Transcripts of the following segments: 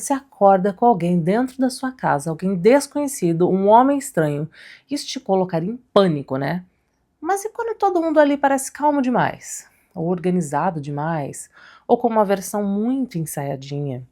Você acorda com alguém dentro da sua casa, alguém desconhecido, um homem estranho. Isso te colocaria em pânico, né? Mas e quando todo mundo ali parece calmo demais? Ou organizado demais? Ou com uma versão muito ensaiadinha?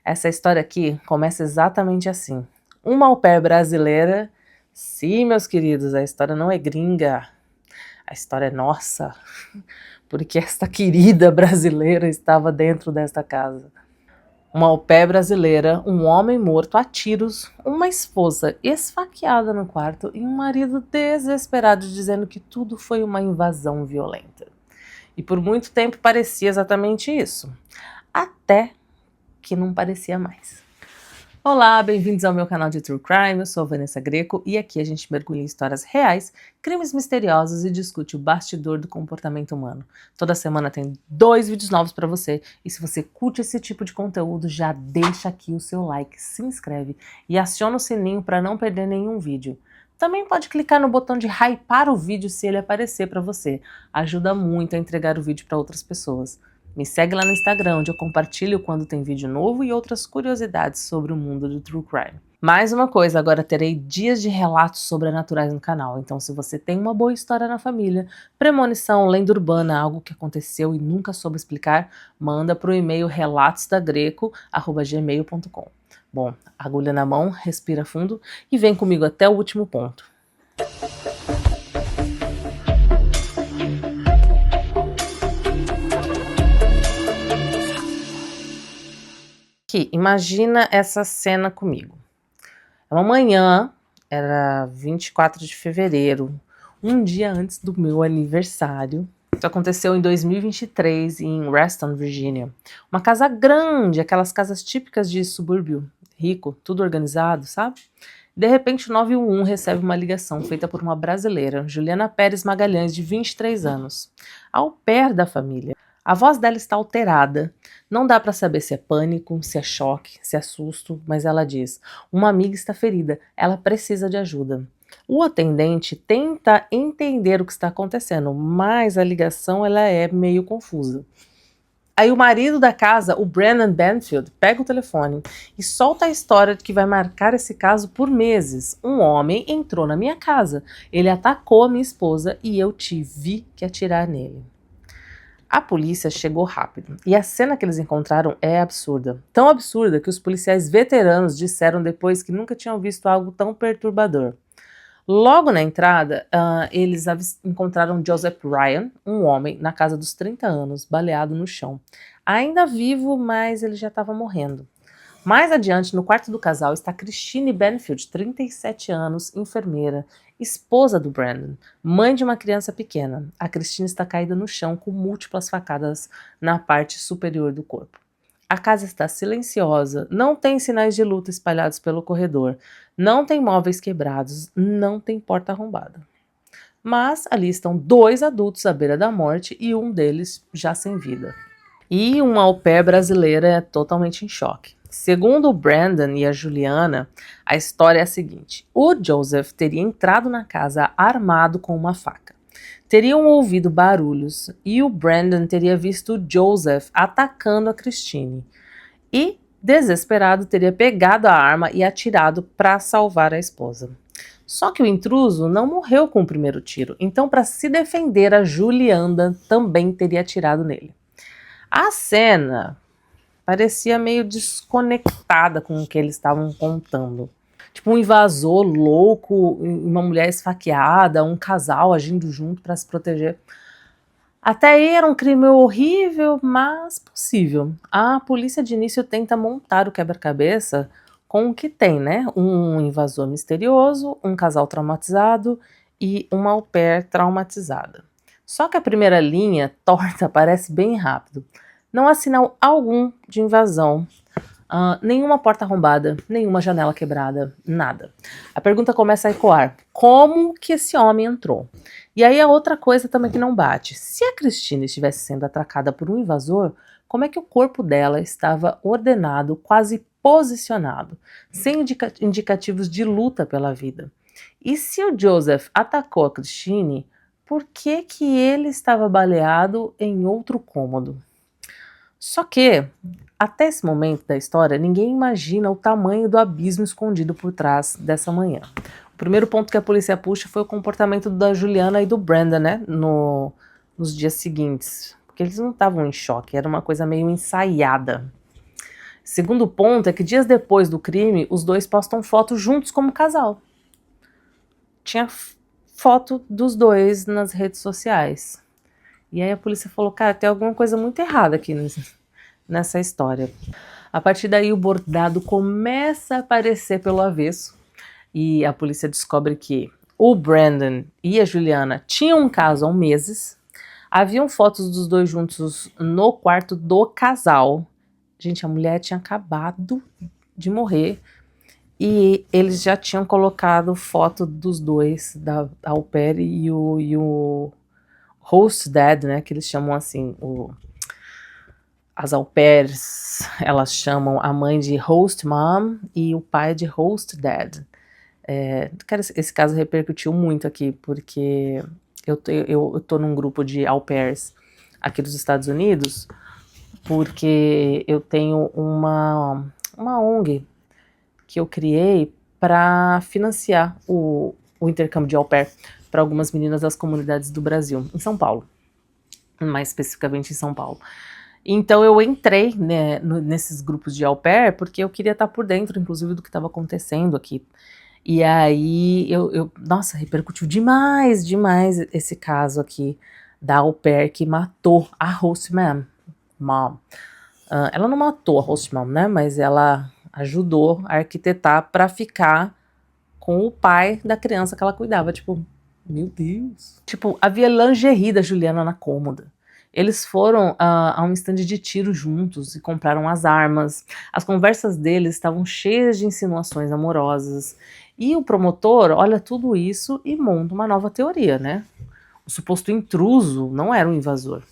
Essa história aqui começa exatamente assim. Uma au pair brasileira. Sim, meus queridos, a história não é gringa. A história é nossa. Porque esta querida brasileira estava dentro desta casa. Uma au pair brasileira, um homem morto a tiros, uma esposa esfaqueada no quarto e um marido desesperado dizendo que tudo foi uma invasão violenta. E por muito tempo parecia exatamente isso. Até que não parecia mais. Olá, bem-vindos ao meu canal de True Crime, eu sou a Vanessa Greco e aqui a gente mergulha em histórias reais, crimes misteriosos e discute o bastidor do comportamento humano. Toda semana tem 2 vídeos novos para você e se você curte esse tipo de conteúdo, já deixa aqui o seu like, se inscreve e aciona o sininho para não perder nenhum vídeo. Também pode clicar no botão de hypar o vídeo se ele aparecer para você, ajuda muito a entregar o vídeo para outras pessoas. Me segue lá no Instagram, onde eu compartilho quando tem vídeo novo e outras curiosidades sobre o mundo do True Crime. Mais uma coisa, agora terei dias de relatos sobrenaturais no canal, então se você tem uma boa história na família, premonição, lenda urbana, algo que aconteceu e nunca soube explicar, manda para o e-mail relatosdagreco@gmail.com. Bom, agulha na mão, respira fundo e vem comigo até o último ponto. Aqui, imagina essa cena comigo. É uma manhã, era 24 de fevereiro, um dia antes do meu aniversário. Isso aconteceu em 2023, em Reston, Virgínia. Uma casa grande, aquelas casas típicas de subúrbio, rico, tudo organizado, sabe? De repente, o 911 recebe uma ligação feita por uma brasileira, Juliana Pérez Magalhães, de 23 anos, au pair da família. A voz dela está alterada. Não dá para saber se é pânico, se é choque, se é susto, mas ela diz: uma amiga está ferida, ela precisa de ajuda. O atendente tenta entender o que está acontecendo, mas a ligação ela é meio confusa. Aí o marido da casa, o Brandon Banfield, pega o telefone e solta a história de que vai marcar esse caso por meses. Um homem entrou na minha casa, ele atacou a minha esposa e eu tive que atirar nele. A polícia chegou rápido, e a cena que eles encontraram é absurda. Tão absurda que os policiais veteranos disseram depois que nunca tinham visto algo tão perturbador. Logo na entrada, eles encontraram Joseph Ryan, um homem na casa dos 30 anos, baleado no chão. Ainda vivo, mas ele já estava morrendo. Mais adiante, no quarto do casal, está Christine Banfield, 37 anos, enfermeira, esposa do Brandon, mãe de uma criança pequena. A Christine está caída no chão com múltiplas facadas na parte superior do corpo. A casa está silenciosa, não tem sinais de luta espalhados pelo corredor, não tem móveis quebrados, não tem porta arrombada. Mas ali estão 2 adultos à beira da morte e um deles já sem vida. E uma au pair brasileira é totalmente em choque. Segundo o Brandon e a Juliana, a história é a seguinte: o Joseph teria entrado na casa armado com uma faca. Teriam ouvido barulhos e o Brandon teria visto o Joseph atacando a Christine. E, desesperado, teria pegado a arma e atirado para salvar a esposa. Só que o intruso não morreu com o primeiro tiro, então, para se defender, a Juliana também teria atirado nele. A cena parecia meio desconectada com o que eles estavam contando. Tipo um invasor louco, uma mulher esfaqueada, um casal agindo junto para se proteger. Até aí era um crime horrível, mas possível. A polícia de início tenta montar o quebra-cabeça com o que tem, né? Um invasor misterioso, um casal traumatizado e uma au pair traumatizada. Só que a primeira linha torta parece bem rápido. Não há sinal algum de invasão, nenhuma porta arrombada, nenhuma janela quebrada, nada. A pergunta começa a ecoar: como que esse homem entrou? E aí a outra coisa também que não bate: se a Christine estivesse sendo atacada por um invasor, como é que o corpo dela estava ordenado, quase posicionado, sem indicativos de luta pela vida? E se o Joseph atacou a Christine, por que que ele estava baleado em outro cômodo? Só que Até esse momento da história, ninguém imagina o tamanho do abismo escondido por trás dessa manhã. O primeiro ponto que a polícia puxa foi o comportamento da Juliana e do Brandon, né, nos dias seguintes, porque eles não estavam em choque, era uma coisa meio ensaiada. Segundo ponto é que dias depois do crime, os dois postam fotos juntos como casal. Tinha foto dos dois nas redes sociais. E aí a polícia falou, cara, tem alguma coisa muito errada aqui nessa história. A partir daí o bordado começa a aparecer pelo avesso e a polícia descobre que o Brandon e a Juliana tinham um caso há meses, haviam fotos dos dois juntos no quarto do casal. Gente, a mulher tinha acabado de morrer e eles já tinham colocado foto dos dois, da au pair e o host dad, né, que eles chamam assim, as au pairs, elas chamam a mãe de host mom e o pai de host dad. Cara, esse caso repercutiu muito aqui, porque eu tô num grupo de au pairs aqui dos Estados Unidos, porque eu tenho uma ONG que eu criei para financiar o intercâmbio de au pair para algumas meninas das comunidades do Brasil, em São Paulo, mais especificamente em São Paulo. Então eu entrei, né, nesses grupos de au pair porque eu queria estar por dentro, inclusive, do que estava acontecendo aqui. E aí, nossa, repercutiu demais esse caso aqui da au pair que matou a host mom. Ela não matou a host mom, né, mas ela ajudou a arquitetar para ficar com o pai da criança que ela cuidava. Tipo, meu Deus. Tipo, havia lingerie da Juliana na cômoda. Eles foram a um stand de tiro juntos e compraram as armas. As conversas deles estavam cheias de insinuações amorosas. E o promotor olha tudo isso e monta uma nova teoria, né? O suposto intruso não era um invasor.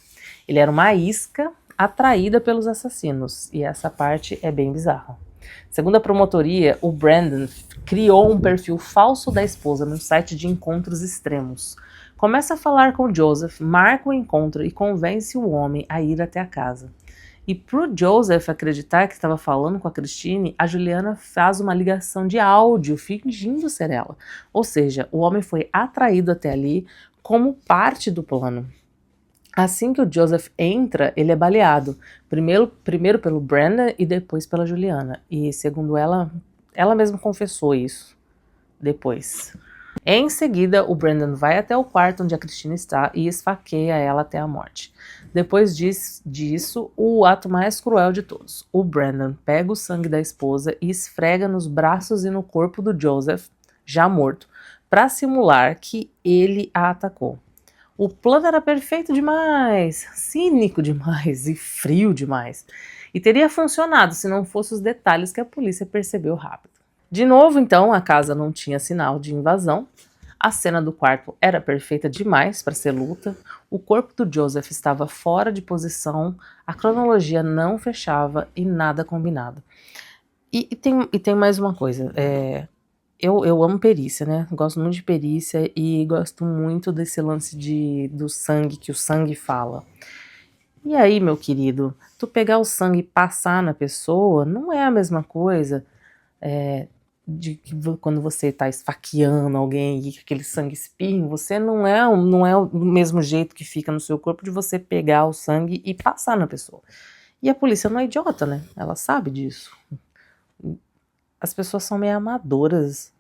Ele era uma isca atraída pelos assassinos. E essa parte é bem bizarra. Segundo a promotoria, o Brandon criou um perfil falso da esposa no site de encontros extremos. Começa a falar com Joseph, marca o encontro e convence o homem a ir até a casa. E pro Joseph acreditar que estava falando com a Christine, a Juliana faz uma ligação de áudio fingindo ser ela. Ou seja, o homem foi atraído até ali como parte do plano. Assim que o Joseph entra, ele é baleado. Primeiro pelo Brandon e depois pela Juliana. E segundo ela mesma confessou isso depois. Em seguida, o Brandon vai até o quarto onde a Christine está e esfaqueia ela até a morte. Depois disso, o ato mais cruel de todos. O Brandon pega o sangue da esposa e esfrega nos braços e no corpo do Joseph, já morto, para simular que ele a atacou. O plano era perfeito demais, cínico demais e frio demais. E teria funcionado se não fossem os detalhes que a polícia percebeu rápido. De novo, então, a casa não tinha sinal de invasão. A cena do quarto era perfeita demais para ser luta. O corpo do Joseph estava fora de posição. A cronologia não fechava e nada combinado. E tem mais uma coisa. Eu amo perícia, né? Gosto muito de perícia e gosto muito desse lance do sangue, que o sangue fala. E aí, meu querido, tu pegar o sangue e passar na pessoa não é a mesma coisa de que quando você tá esfaqueando alguém e aquele sangue espirra, você não é do mesmo jeito que fica no seu corpo de você pegar o sangue e passar na pessoa. E a polícia não é idiota, né? Ela sabe disso. As pessoas são meio amadoras.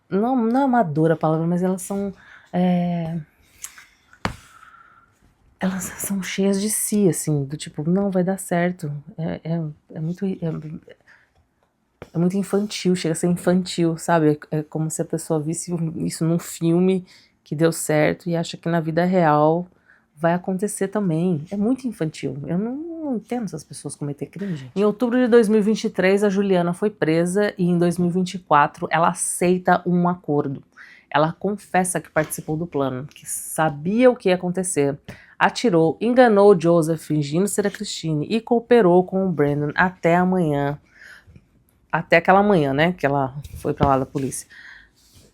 Não é amadora a palavra, mas elas são cheias de si, assim, do tipo, não vai dar certo. É muito infantil, chega a ser infantil, sabe? É como se a pessoa visse isso num filme que deu certo e acha que na vida real vai acontecer também. É muito infantil. Eu não entendo essas pessoas cometer crime, gente. Em outubro de 2023, a Juliana foi presa e em 2024 ela aceita um acordo. Ela confessa que participou do plano, que sabia o que ia acontecer, atirou, enganou o Joseph fingindo ser a Christine e cooperou com o Brandon até aquela manhã, né, que ela foi pra lá da polícia.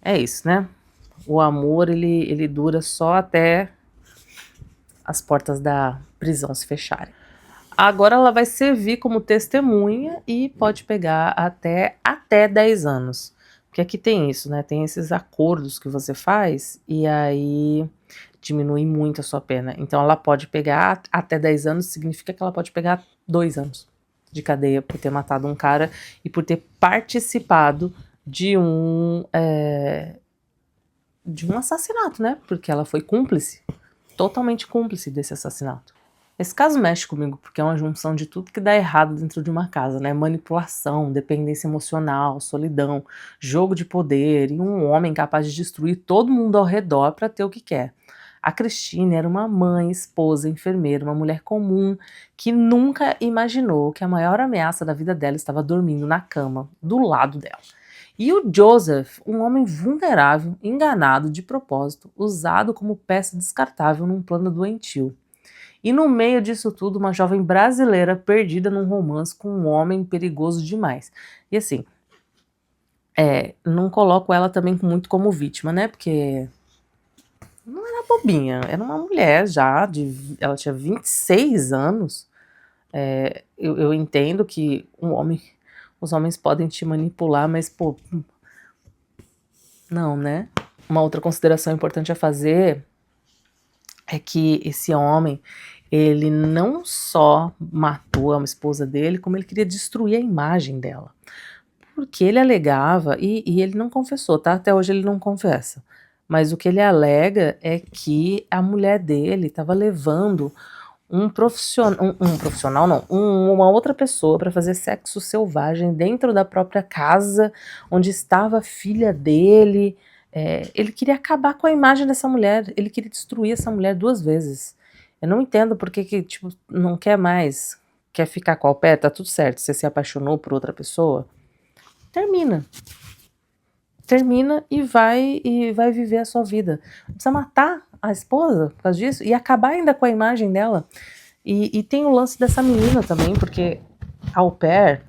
É isso, né? O amor, ele dura só até as portas da prisão se fecharem. Agora ela vai servir como testemunha e pode pegar até 10 anos. Porque aqui tem isso, né? Tem esses acordos que você faz e aí diminui muito a sua pena. Então ela pode pegar até 10 anos, significa que ela pode pegar 2 anos de cadeia por ter matado um cara e por ter participado de um assassinato, né? Porque ela foi cúmplice, totalmente cúmplice desse assassinato. Esse caso mexe comigo porque é uma junção de tudo que dá errado dentro de uma casa, né? Manipulação, dependência emocional, solidão, jogo de poder e um homem capaz de destruir todo mundo ao redor para ter o que quer. A Christine era uma mãe, esposa, enfermeira, uma mulher comum que nunca imaginou que a maior ameaça da vida dela estava dormindo na cama, do lado dela. E o Joseph, um homem vulnerável, enganado de propósito, usado como peça descartável num plano doentio. E no meio disso tudo, uma jovem brasileira perdida num romance com um homem perigoso demais. E assim, não coloco ela também muito como vítima, né? Porque não era bobinha, era uma mulher já, ela tinha 26 anos. Eu entendo que os homens podem te manipular, mas pô, não, né? Uma outra consideração importante a fazer é que esse homem, ele não só matou a esposa dele, como ele queria destruir a imagem dela. Porque ele alegava, e ele não confessou, tá? Até hoje ele não confessa. Mas o que ele alega é que a mulher dele estava levando um profissional não, uma outra pessoa para fazer sexo selvagem dentro da própria casa onde estava a filha dele. Ele queria acabar com a imagem dessa mulher, ele queria destruir essa mulher 2 vezes. Eu não entendo por que tipo, não quer mais, quer ficar com a pé, tá tudo certo, você se apaixonou por outra pessoa, termina. Termina e vai viver a sua vida. Não precisa matar a esposa por causa disso e acabar ainda com a imagem dela. E tem o lance dessa menina também, porque au pair,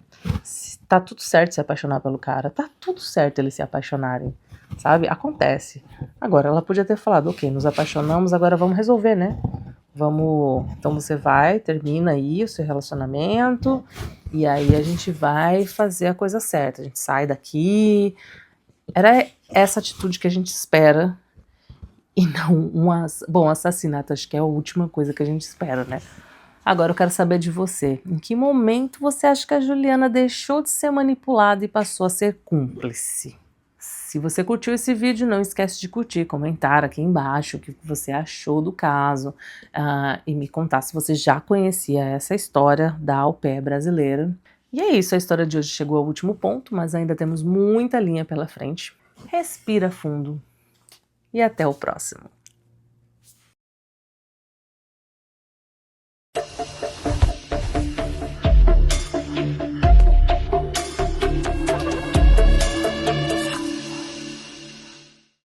tá tudo certo se apaixonar pelo cara, tá tudo certo eles se apaixonarem, sabe? Acontece. Agora, ela podia ter falado, ok, nos apaixonamos, agora vamos resolver, né? Então você vai, termina aí o seu relacionamento, e aí a gente vai fazer a coisa certa, a gente sai daqui. Era essa atitude que a gente espera, e não bom, assassinato acho que é a última coisa que a gente espera, né? Agora eu quero saber de você. Em que momento você acha que a Juliana deixou de ser manipulada e passou a ser cúmplice? Se você curtiu esse vídeo, não esquece de curtir, comentar aqui embaixo o que você achou do caso, e me contar se você já conhecia essa história da au pair brasileira. E é isso, a história de hoje chegou ao último ponto, mas ainda temos muita linha pela frente. Respira fundo e até o próximo.